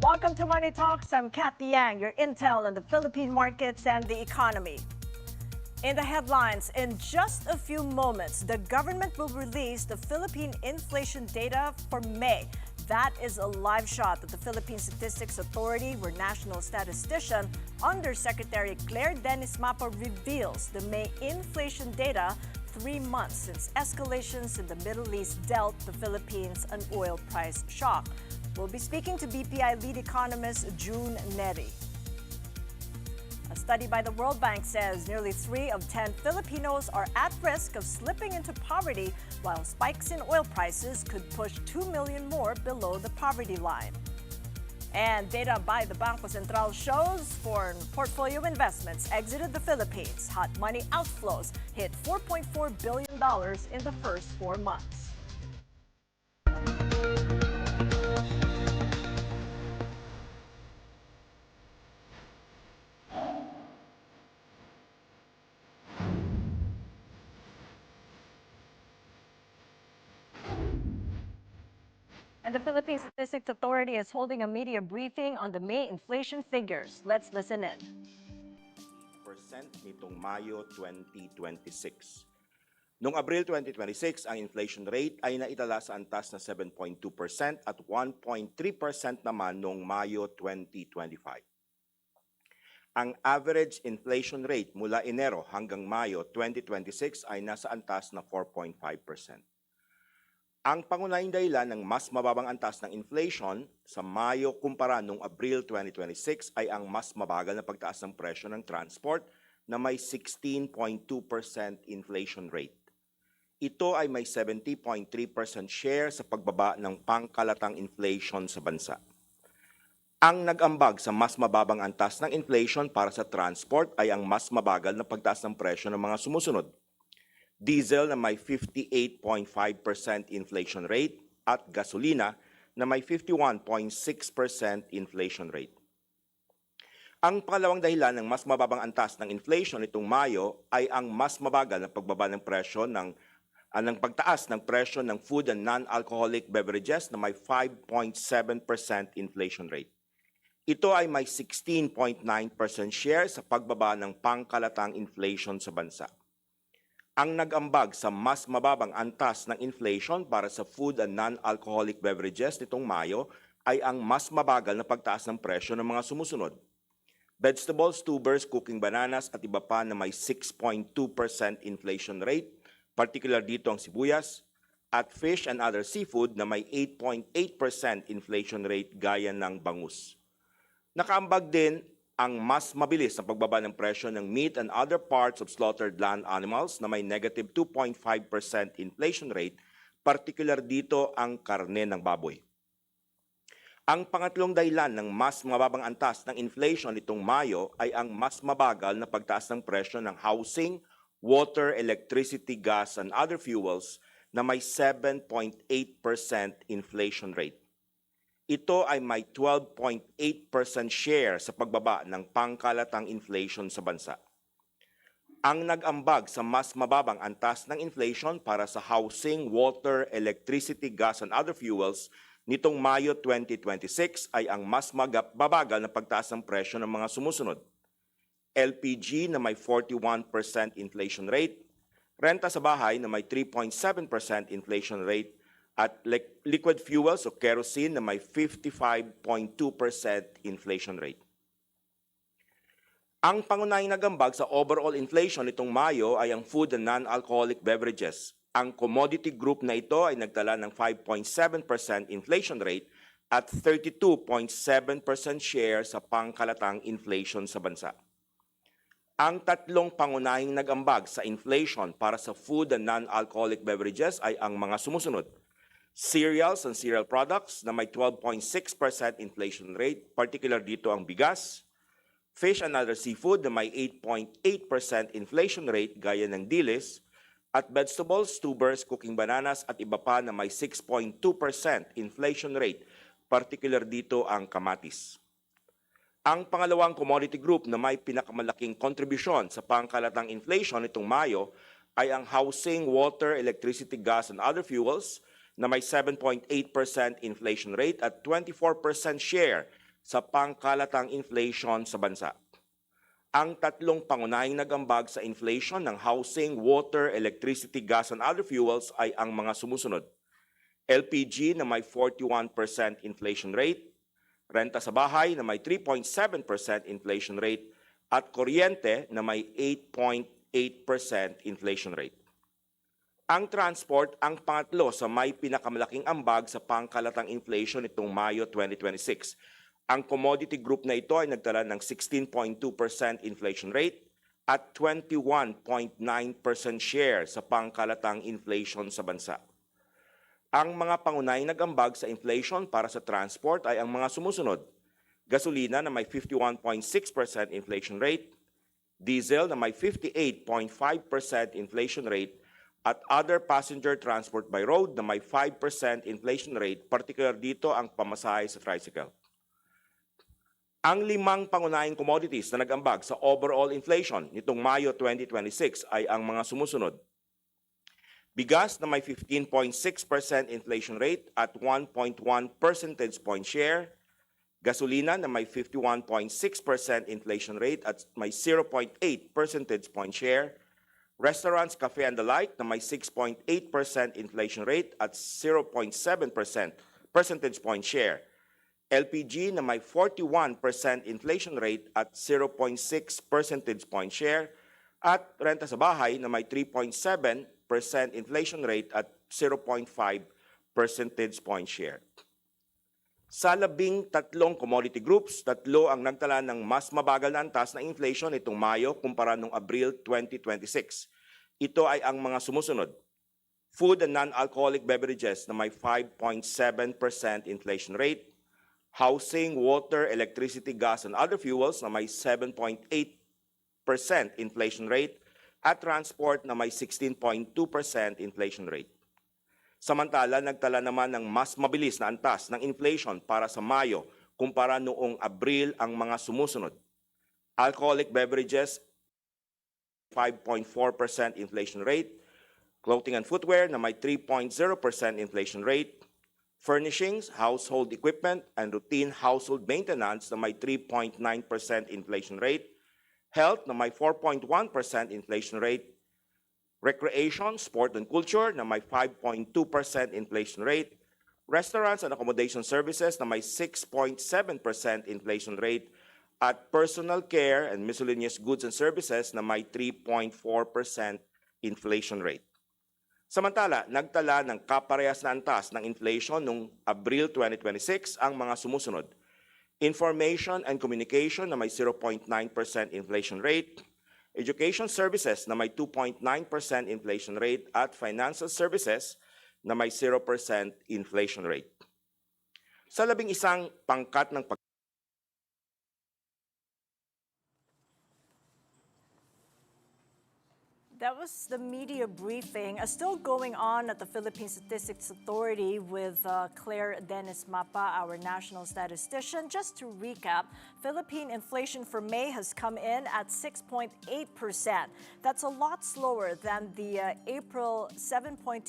Welcome to Money Talks. I'm Cathy Yang, your intel on the Philippine markets and the economy. In the headlines, in just a few moments, the government will release the Philippine inflation data for May. That is a live shot at the Philippine Statistics Authority, where National Statistician Undersecretary Claire Dennis Mapa reveals the May inflation data 3 months since escalations in the Middle East dealt the Philippines an oil price shock. We'll be speaking to BPI lead economist June Neri. A study by the World Bank says nearly 3 of 10 Filipinos are at risk of slipping into poverty, while spikes in oil prices could push 2 million more below the poverty line. And data by the Bangko Sentral shows foreign portfolio investments exited the Philippines. Hot money outflows hit $4.4 billion in the first 4 months. And the Philippine Statistics Authority is holding a media briefing on the May inflation figures. Let's listen in. Percent nitong Mayo 2026. Noong Abril 2026, ang inflation rate ay naitala sa antas na 7.2% at 1.3% naman noong Mayo 2025. Ang average inflation rate mula Enero hanggang Mayo 2026 ay nasa antas na 4.5%. Ang pangunahing dahilan ng mas mababang antas ng inflation sa Mayo kumpara noong Abril 2026 ay ang mas mabagal na pagtaas ng presyo ng transport na may 16.2% inflation rate. Ito ay may 70.3% share sa pagbaba ng pangkalatang inflation sa bansa. Ang nag-ambag sa mas mababang antas ng inflation para sa transport ay ang mas mabagal na pagtaas ng presyo ng mga sumusunod. Diesel na may 58.5% inflation rate at gasolina na may 51.6% inflation rate. Ang pangalawang dahilan ng mas mababang antas ng inflation nitong Mayo ay ang mas mabagal na pagbaba ng presyo ng pagtaas ng presyo ng food and non-alcoholic beverages na may 5.7% inflation rate. Ito ay may 16.9% share sa pagbaba ng pangkalatang inflation sa bansa. Ang nag-ambag sa mas mababang antas ng inflation para sa food and non-alcoholic beverages nitong Mayo ay ang mas mabagal na pagtaas ng presyo ng mga sumusunod. Vegetables, tubers, cooking bananas at iba pa na may 6.2% inflation rate, particular dito ang sibuyas, at fish and other seafood na may 8.8% inflation rate gaya ng bangus. Nakaambag din ang mas mabilis na pagbaba ng presyo ng meat and other parts of slaughtered land animals na may negative 2.5% inflation rate, particular dito ang karne ng baboy. Ang pangatlong dahilan ng mas mababang antas ng inflation nitong Mayo ay ang mas mabagal na pagtaas ng presyo ng housing, water, electricity, gas, and other fuels na may 7.8% inflation rate. Ito ay may 12.8% share sa pagbaba ng pangkalatang inflation sa bansa. Ang nag-ambag sa mas mababang antas ng inflation para sa housing, water, electricity, gas, and other fuels nitong Mayo 2026 ay ang mas mabagal na pagtaas ng presyo ng mga sumusunod. LPG na may 41% inflation rate, renta sa bahay na may 3.7% inflation rate, at liquid fuels o kerosene na may 55.2% inflation rate. Ang pangunahing nagambag sa overall inflation nitong Mayo ay ang food and non-alcoholic beverages. Ang commodity group na ito ay nagtala ng 5.7% inflation rate at 32.7% share sa pangkalatang inflation sa bansa. Ang tatlong pangunahing nagambag sa inflation para sa food and non-alcoholic beverages ay ang mga sumusunod. Cereals and cereal products na may 12.6% inflation rate, particular dito ang bigas. Fish and other seafood na may 8.8% inflation rate gaya ng dilis. At vegetables, tubers, cooking bananas at iba pa na may 6.2% inflation rate, particular dito ang kamatis. Ang pangalawang commodity group na may pinakamalaking kontribusyon sa pangkalatang inflation nitong Mayo ay ang housing, water, electricity, gas, and other fuels na may 7.8% inflation rate at 24% share sa pangkalatang inflation sa bansa. Ang tatlong pangunahing nagambag sa inflation ng housing, water, electricity, gas, and other fuels ay ang mga sumusunod. LPG na may 41% inflation rate, renta sa bahay na may 3.7% inflation rate, at kuryente na may 8.8% inflation rate. Ang transport ang pangatlo sa may pinakamalaking ambag sa pangkalatang inflation nitong Mayo 2026. Ang commodity group na ito ay nagtala ng 16.2% inflation rate at 21.9% share sa pangkalatang inflation sa bansa. Ang mga pangunahing nagambag sa inflation para sa transport ay ang mga sumusunod. Gasolina na may 51.6% inflation rate, diesel na may 58.5% inflation rate, at other passenger transport by road na may 5% inflation rate, particular dito ang pamasahe sa tricycle. Ang limang pangunahing commodities na nag-ambag sa overall inflation nitong Mayo 2026 ay ang mga sumusunod. Bigas na may 15.6% inflation rate at 1.1 percentage point share, gasolina na may 51.6% inflation rate at may 0.8 percentage point share, restaurants, cafe, and the like na may 6.8% inflation rate at 0.7% percentage point share. LPG na may 41% inflation rate at 0.6 percentage point share. At renta sa bahay na may 3.7% inflation rate at 0.5 percentage point share. Sa 13 commodity groups, 3 ang nagtala ng mas mabagal na antas na inflation itong Mayo kumpara noong Abril 2026. Ito ay ang mga sumusunod. Food and non-alcoholic beverages na may 5.7% inflation rate, housing, water, electricity, gas, and other fuels na may 7.8% inflation rate, at transport na may 16.2% inflation rate. Samantala, nagtala naman ng mas mabilis na antas ng inflation para sa Mayo kumpara noong Abril ang mga sumusunod. Alcoholic beverages, 5.4% inflation rate, clothing and footwear na may 3.0% inflation rate, furnishings, household equipment, and routine household maintenance na may 3.9% inflation rate, health na may 4.1% inflation rate, recreation, sport, and culture na may 5.2% inflation rate, restaurants and accommodation services na may 6.7% inflation rate, at personal care and miscellaneous goods and services na may 3.4% inflation rate. Samantala, nagtala ng kaparehas na antas ng inflation noong Abril 2026 ang mga sumusunod. Information and communication na may 0.9% inflation rate, education services na may 2.9% inflation rate, at financial services na may 0% inflation rate. Sa 11 pangkat ng That was the media briefing still going on at the Philippine Statistics Authority with Claire Dennis Mapa, our national statistician. Just to recap, Philippine inflation for May has come in at 6.8%. That's a lot slower than the April 7.2%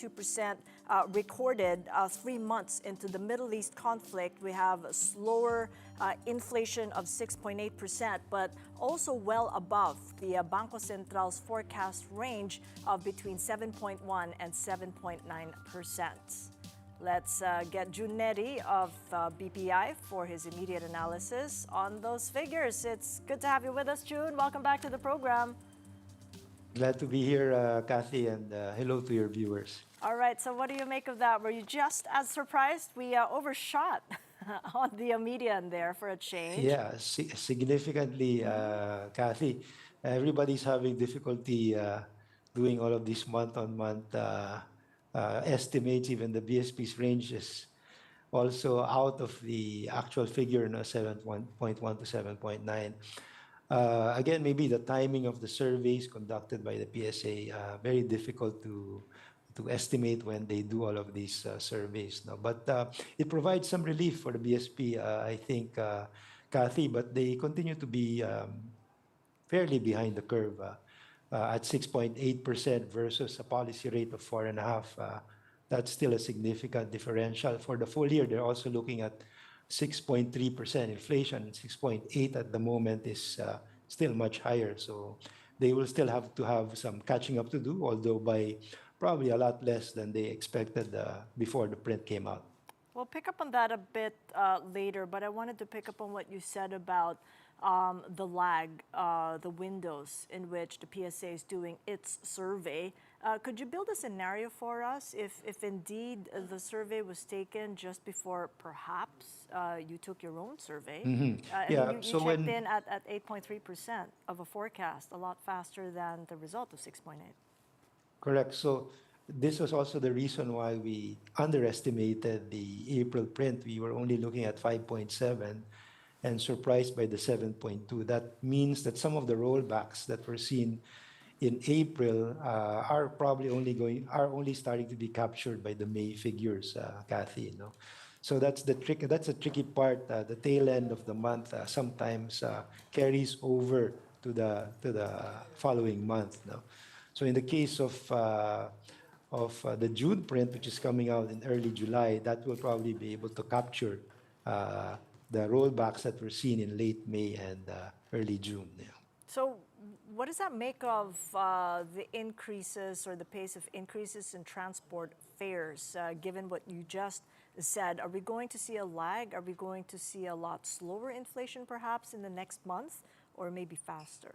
recorded 3 months into the Middle East conflict. We have a slower inflation of 6.8%, but also well above the Bangko Central's forecast range of between 7.1 and 7.9%. Let's get June Neri of BPI for his immediate analysis on those figures. It's good to have you with us, June. Welcome back to the program. Glad to be here, Cathy, and hello to your viewers. All right, so what do you make of that? Were you just as surprised? We overshot on the median there for a change. Yeah, significantly, Cathy. Everybody's having difficulty doing all of these month-on-month estimates. Even the BSP's range is also out of the actual figure, 7.1 to 7.9. Again, maybe the timing of the surveys conducted by the PSA, very difficult to estimate when they do all of these surveys. No? But it provides some relief for the BSP, I think, Cathy, but they continue to be fairly behind the curve at 6.8% versus a policy rate of 4.5%. That's still a significant differential. For the full year, they're also looking at 6.3% inflation, 6.8 at the moment is still much higher. So they will still have to have some catching up to do, although by probably a lot less than they expected before the print came out. We'll pick up on that a bit later, but I wanted to pick up on what you said about the lag, the windows in which the PSA is doing its survey. Could you build a scenario for us if indeed the survey was taken just before perhaps you took your own survey? I Yeah, mean, you so checked when in at 8.3% of a forecast, a lot faster than the result of 6.8. correct. So this was also the reason why we underestimated the April print. We were only looking at 5.7 and surprised by the 7.2. That means that some of the rollbacks that were seen in April are probably only starting to be captured by the May figures, Kathy. You know, so that's the trick. That's the tricky part. The tail end of the month sometimes carries over to the following month. No? So in the case of the June print, which is coming out in early July, that will probably be able to capture uh, the rollbacks that were seen in late May and early June. Yeah. So, what does that make of the increases or the pace of increases in transport fares, given what you just said? Are we going to see a lag? Are we going to see a lot slower inflation perhaps in the next month, or maybe faster?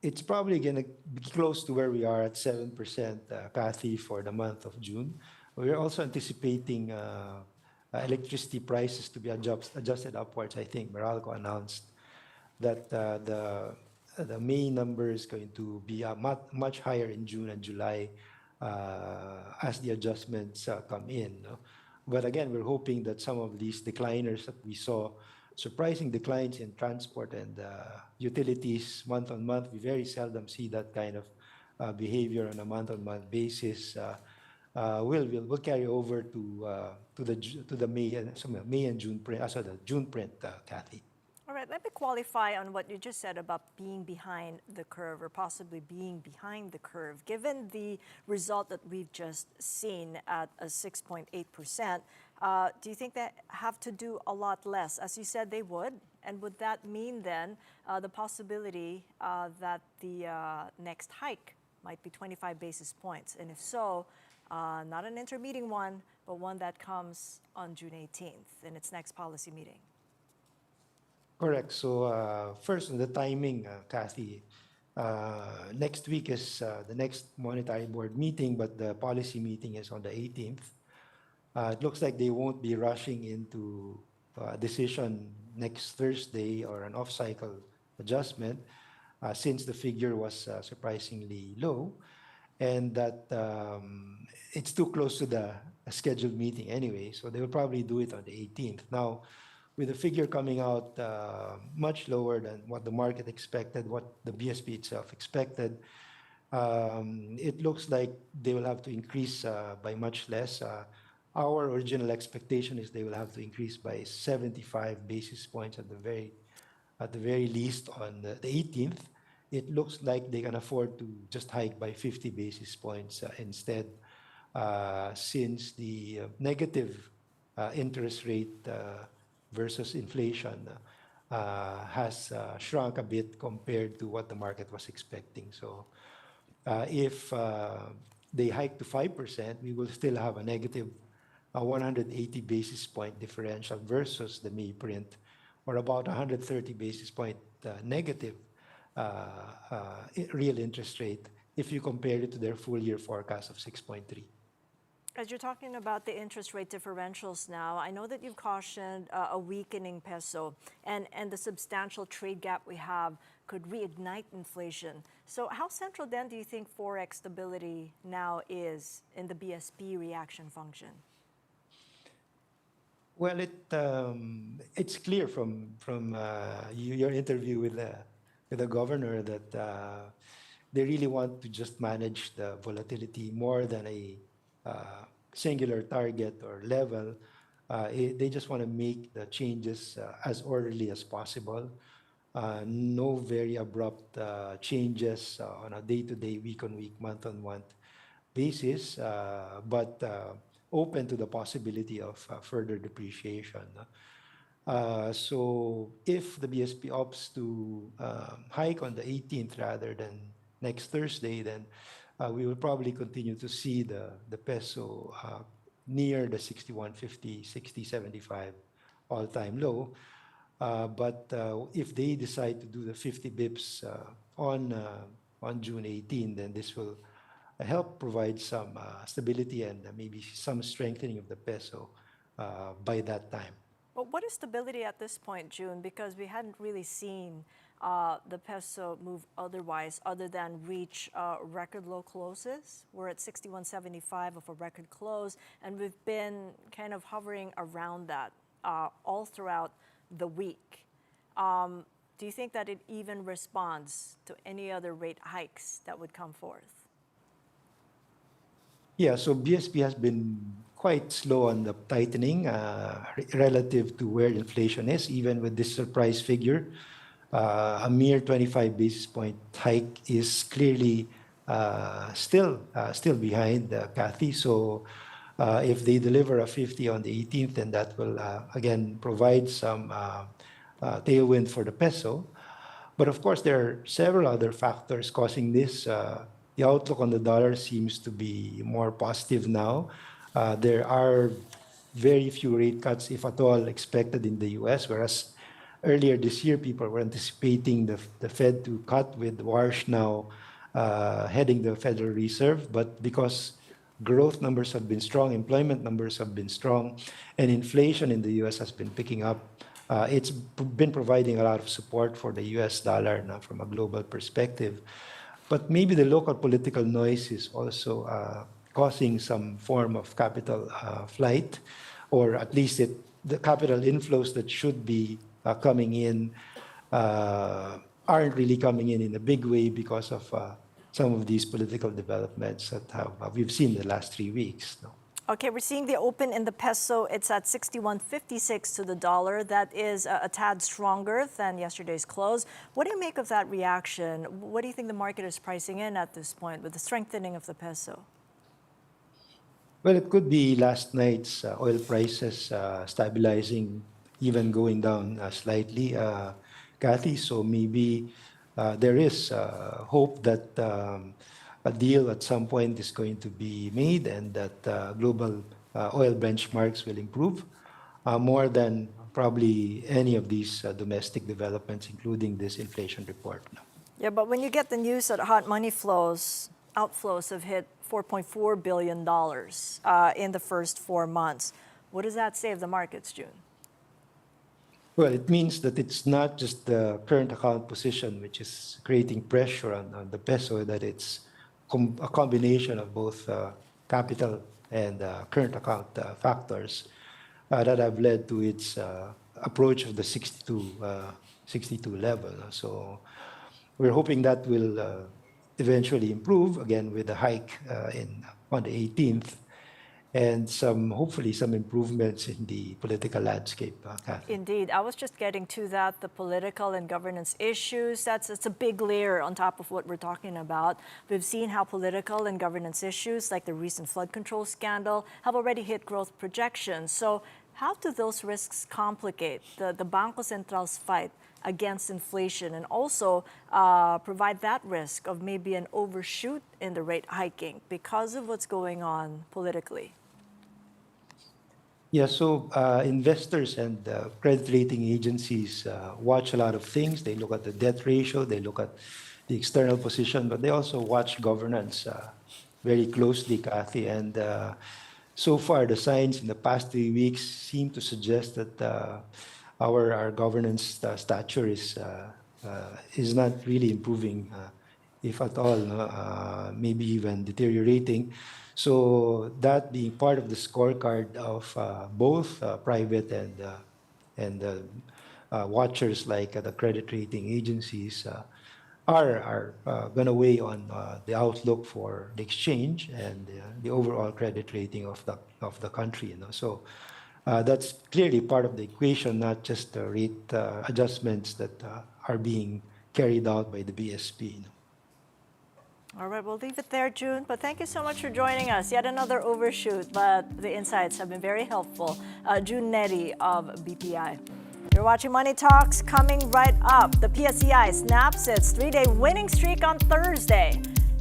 It's probably going to be close to where we are at 7%, Kathy, for the month of June. We're also anticipating electricity prices to be adjusted upwards. I think Meralco announced that the May number is going to be much higher in June and July as the adjustments come in. No? But again, we're hoping that some of these decliners that we saw, surprising declines in transport and utilities month on month, we very seldom see that kind of behavior on a month-on-month basis. Will carry over to the May and June print, also the June print, Kathy. All right, let me qualify on what you just said about being behind the curve or possibly being behind the curve. Given the result that we've just seen at a 6.8%, do you think that have to do a lot less? As you said, they would. And would that mean then the possibility that the next hike might be 25 basis points? And if so, not an intermeeting one, but one that comes on June 18th in its next policy meeting. Correct. So first, on the timing, Kathy, next week is the next monetary board meeting, but the policy meeting is on the 18th. It looks like they won't be rushing into a decision next Thursday or an off-cycle adjustment, since the figure was surprisingly low, and that it's too close to the scheduled meeting anyway. So they will probably do it on the 18th. Now, with the figure coming out much lower than what the market expected, what the BSP itself expected, it looks like they will have to increase by much less. Our original expectation is they will have to increase by 75 basis points at the very least on the 18th. It looks like they can afford to just hike by 50 basis points instead, since the negative interest rate versus inflation has shrunk a bit compared to what the market was expecting. So if they hike to 5%, we will still have a negative 180 basis point differential versus the May print, or about 130 basis point negative real interest rate if you compare it to their full year forecast of 6.3. As you're talking about the interest rate differentials now, I know that you've cautioned a weakening peso and the substantial trade gap we have could reignite inflation. So how central then do you think Forex stability now is in the BSP reaction function? Well, it's clear from your interview with the governor that they really want to just manage the volatility more than a singular target or level. They just want to make the changes as orderly as possible. No very abrupt changes on a day-to-day, week-on-week, month-on-month basis. But open to the possibility of further depreciation. So if the BSP opts to hike on the 18th rather than next Thursday, then we will probably continue to see the peso near the 61.50, 60.75 all-time low. But if they decide to do the 50 bips on June 18, then this will help provide some stability and maybe some strengthening of the peso by that time. But what is stability at this point, June? Because we hadn't really seen the peso move otherwise, other than reach record low closes. We're at 61.75 of a record close, and we've been kind of hovering around that all throughout the week. Do you think that it even responds to any other rate hikes that would come forth? Yeah, so BSP has been quite slow on the tightening relative to where inflation is, even with this surprise figure. A mere 25 basis point hike is clearly still behind Cathy. So if they deliver a 50 on the 18th, then that will again provide some tailwind for the peso. But of course, there are several other factors causing this. The outlook on the dollar seems to be more positive now. There are very few rate cuts, if at all, expected in the US, whereas earlier this year, people were anticipating the Fed to cut, with Warsh now heading the Federal Reserve. But because growth numbers have been strong, employment numbers have been strong, and inflation in the US has been picking up, it's been providing a lot of support for the US dollar now from a global perspective. But maybe the local political noise is also causing some form of capital flight, or at least the capital inflows that should be coming in aren't really coming in a big way because of some of these political developments that we've seen the last 3 weeks. No? Okay, we're seeing the open in the peso. It's at 61.56 to the dollar. That is a tad stronger than yesterday's close. What do you make of that reaction? What do you think the market is pricing in at this point with the strengthening of the peso? Well, it could be last night's oil prices stabilizing, even going down slightly, Cathy. So maybe there is hope that a deal at some point is going to be made, and that global oil benchmarks will improve more than probably any of these domestic developments, including this inflation report. Yeah, but when you get the news that hot money outflows have hit $4.4 billion in the first 4 months, what does that say of the markets, June? Well, it means that it's not just the current account position which is creating pressure on the peso, that it's a combination of both capital and current account factors that have led to its approach of the 62 level. So we're hoping that will eventually improve, again with a hike on the 18th, and hopefully some improvements in the political landscape, Cathy. Indeed. I was just getting to that, the political and governance issues. It's a big layer on top of what we're talking about. We've seen how political and governance issues, like the recent flood control scandal, have already hit growth projections. So how do those risks complicate the Bangko Central's fight against inflation, and also provide that risk of maybe an overshoot in the rate hiking because of what's going on politically? Yeah, so investors and credit rating agencies watch a lot of things. They look at the debt ratio, they look at the external position, but they also watch governance very closely, Cathy. And so far, the signs in the past 3 weeks seem to suggest that our governance stature is not really improving, if at all, maybe even deteriorating. So that being part of the scorecard of both private and watchers like the credit rating agencies are going to weigh on the outlook for the exchange and the overall credit rating of the country. So that's clearly part of the equation, not just the rate adjustments that are being carried out by the BSP. All right, we'll leave it there, June. But thank you so much for joining us. Yet another overshoot, but the insights have been very helpful. June Neri of BPI. You're watching Money Talks. Coming right up, the PSEI snaps its 3-day winning streak on Thursday.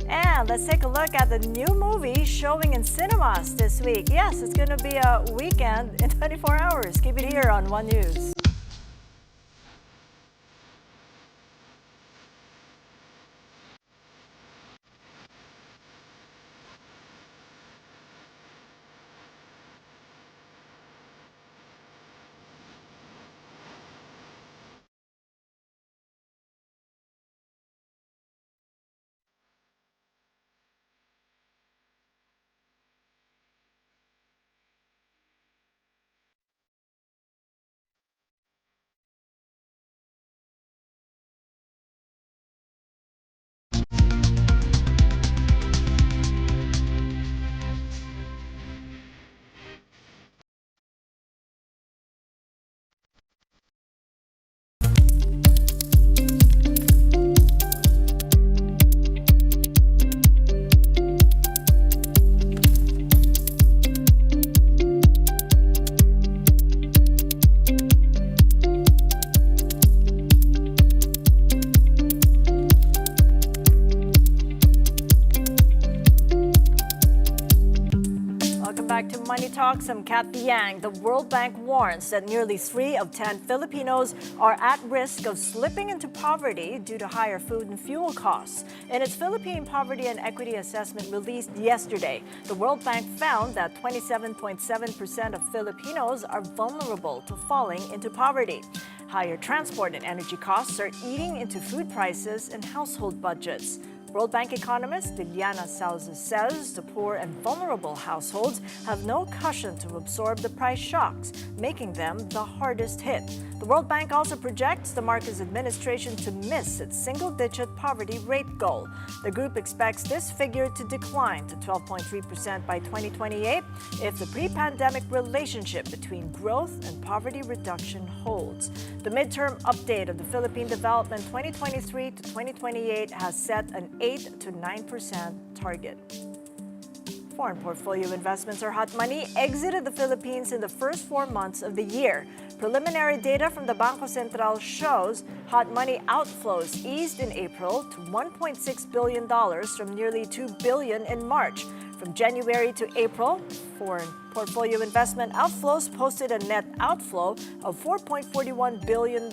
And let's take a look at the new movie showing in cinemas this week. Yes, it's going to be a weekend in 24 hours. Keep it here on One News. Back to Money Talks. I'm Cathy Yang. The World Bank warns that nearly 3 of 10 Filipinos are at risk of slipping into poverty due to higher food and fuel costs. In its Philippine Poverty and Equity Assessment released yesterday, the World Bank found that 27.7% of Filipinos are vulnerable to falling into poverty. Higher transport and energy costs are eating into food prices and household budgets. World Bank economist Liliana Salza says the poor and vulnerable households have no cushion to absorb the price shocks, making them the hardest hit. The World Bank also projects the Marcos administration to miss its single-digit poverty rate goal. The group expects this figure to decline to 12.3% by 2028 if the pre-pandemic relationship between growth and poverty reduction holds. The midterm update of the Philippine Development 2023 to 2028 has set an 8 to 9% target. Foreign portfolio investments or hot money exited the Philippines in the first 4 months of the year. Preliminary data from the Bangko Sentral shows hot money outflows eased in April to $1.6 billion from nearly $2 billion in March. From January to April, foreign portfolio investment outflows posted a net outflow of $4.41 billion.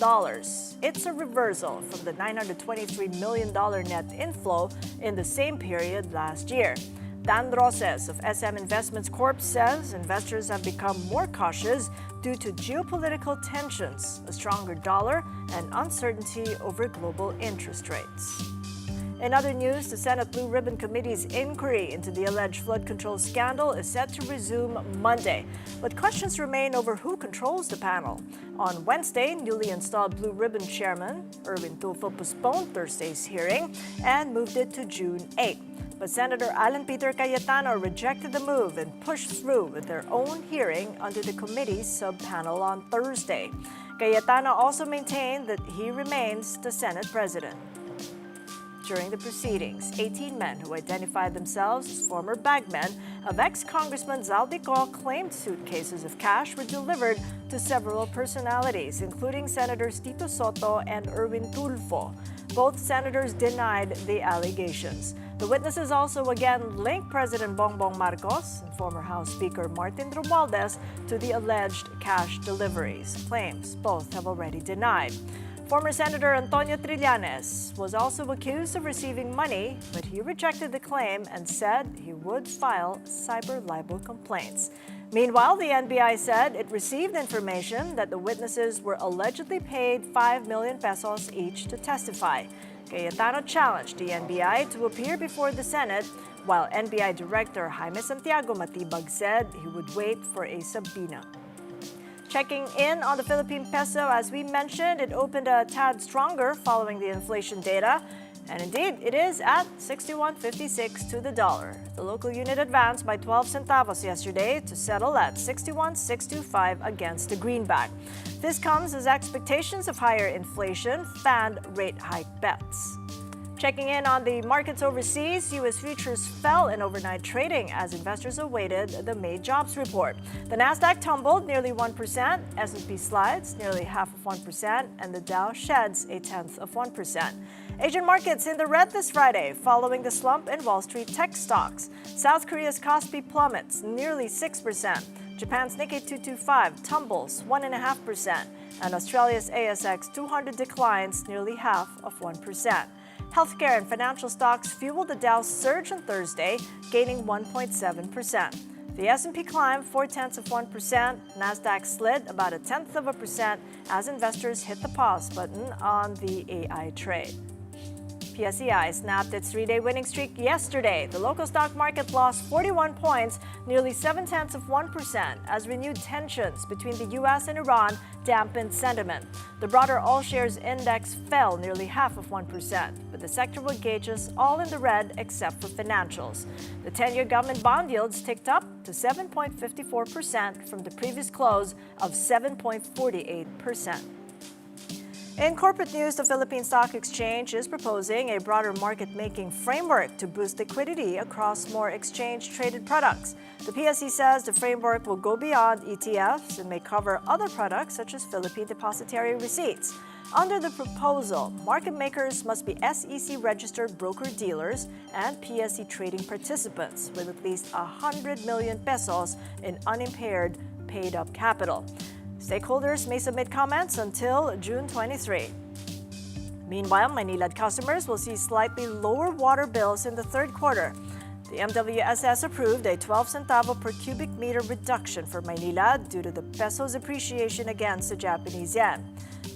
It's a reversal from the $923 million net inflow in the same period last year. Dan Roses of SM Investments Corp says investors have become more cautious due to geopolitical tensions, a stronger dollar, and uncertainty over global interest rates. In other news, the Senate Blue Ribbon Committee's inquiry into the alleged flood control scandal is set to resume Monday. But questions remain over who controls the panel. On Wednesday, newly installed Blue Ribbon Chairman Erwin Tulfo postponed Thursday's hearing and moved it to June 8. But Senator Alan Peter Cayetano rejected the move and pushed through with their own hearing under the committee's sub-panel on Thursday. Cayetano also maintained that he remains the Senate president. During the proceedings, 18 men who identified themselves as former bagmen of ex-Congressman Zaldico claimed suitcases of cash were delivered to several personalities, including Senators Tito Soto and Erwin Tulfo. Both senators denied the allegations. The witnesses also again linked President Bongbong Marcos and former House Speaker Martin Romualdez to the alleged cash deliveries, claims both have already denied. Former Senator Antonio Trillanes was also accused of receiving money, but he rejected the claim and said he would file cyber libel complaints. Meanwhile, the NBI said it received information that the witnesses were allegedly paid 5 million pesos each to testify. Cayetano challenged the NBI to appear before the Senate, while NBI Director Jaime Santiago Matibag said he would wait for a subpoena. Checking in on the Philippine peso, as we mentioned, it opened a tad stronger following the inflation data. And indeed, it is at 61.56 to the dollar. The local unit advanced by 12 centavos yesterday to settle at 61.625 against the greenback. This comes as expectations of higher inflation fanned rate hike bets. Checking in on the markets overseas, U.S. futures fell in overnight trading as investors awaited the May jobs report. The Nasdaq tumbled nearly 1%, S&P slides nearly 0.5%, and the Dow sheds 0.1%. Asian markets in the red this Friday following the slump in Wall Street tech stocks. South Korea's Kospi plummets nearly 6%. Japan's Nikkei 225 tumbles 1.5%, and Australia's ASX 200 declines nearly 0.5%. Healthcare and financial stocks fueled the Dow's surge on Thursday, gaining 1.7%. The S&P climbed 0.4%, Nasdaq slid about 0.1% as investors hit the pause button on the AI trade. PSEI snapped its three-day winning streak yesterday. The local stock market lost 41 points, nearly 0.7%, as renewed tensions between the U.S. and Iran dampened sentiment. The broader all-shares index fell nearly 0.5%, but the sectoral gauges all in the red except for financials. The 10-year government bond yields ticked up to 7.54% from the previous close of 7.48%. In corporate news, the Philippine Stock Exchange is proposing a broader market-making framework to boost liquidity across more exchange-traded products. The PSE says the framework will go beyond ETFs and may cover other products such as Philippine depositary receipts. Under the proposal, market makers must be SEC-registered broker-dealers and PSE trading participants with at least 100 million pesos in unimpaired paid-up capital. Stakeholders may submit comments until June 23. Meanwhile, Maynilad customers will see slightly lower water bills in the third quarter. The MWSS approved a 12 centavo per cubic meter reduction for Maynilad due to the peso's appreciation against the Japanese yen.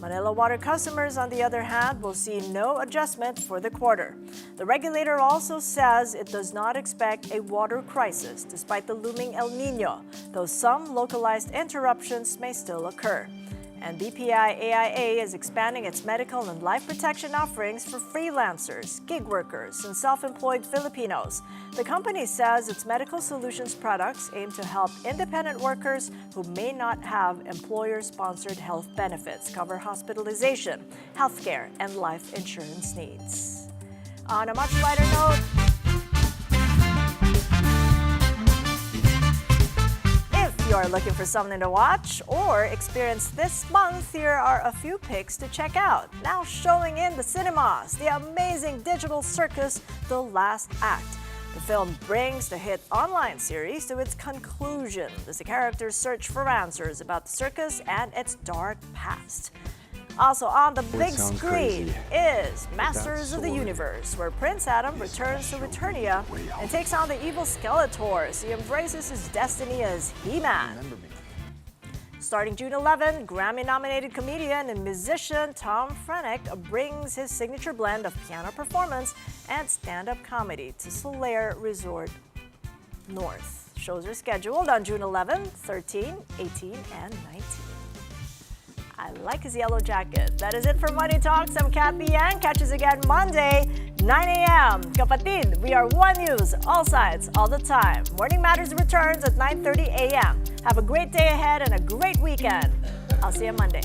Manila Water customers, on the other hand, will see no adjustment for the quarter. The regulator also says it does not expect a water crisis despite the looming El Nino, though some localized interruptions may still occur. And BPI-AIA is expanding its medical and life protection offerings for freelancers, gig workers, and self-employed Filipinos. The company says its medical solutions products aim to help independent workers who may not have employer-sponsored health benefits cover hospitalization, healthcare, and life insurance needs. On a much lighter note, you're looking for something to watch or experience this month, here are a few picks to check out. Now showing in the cinemas, the amazing digital circus, The Last Act. The film brings the hit online series to its conclusion as the characters search for answers about the circus and its dark past. Also on the big screen is Masters of the Universe, where Prince Adam returns to Eternia and takes on the evil Skeletor as he embraces his destiny as He-Man. Starting June 11, Grammy-nominated comedian and musician Tom Frennick brings his signature blend of piano performance and stand-up comedy to Solaire Resort North. Shows are scheduled on June 11, 13, 18, and 19. I like his yellow jacket. That is it for Money Talks. I'm Cathy Yang. Catch us again Monday, 9 a.m. Kapatid, we are One News, all sides, all the time. Morning Matters returns at 9:30 a.m. Have a great day ahead and a great weekend. I'll see you Monday.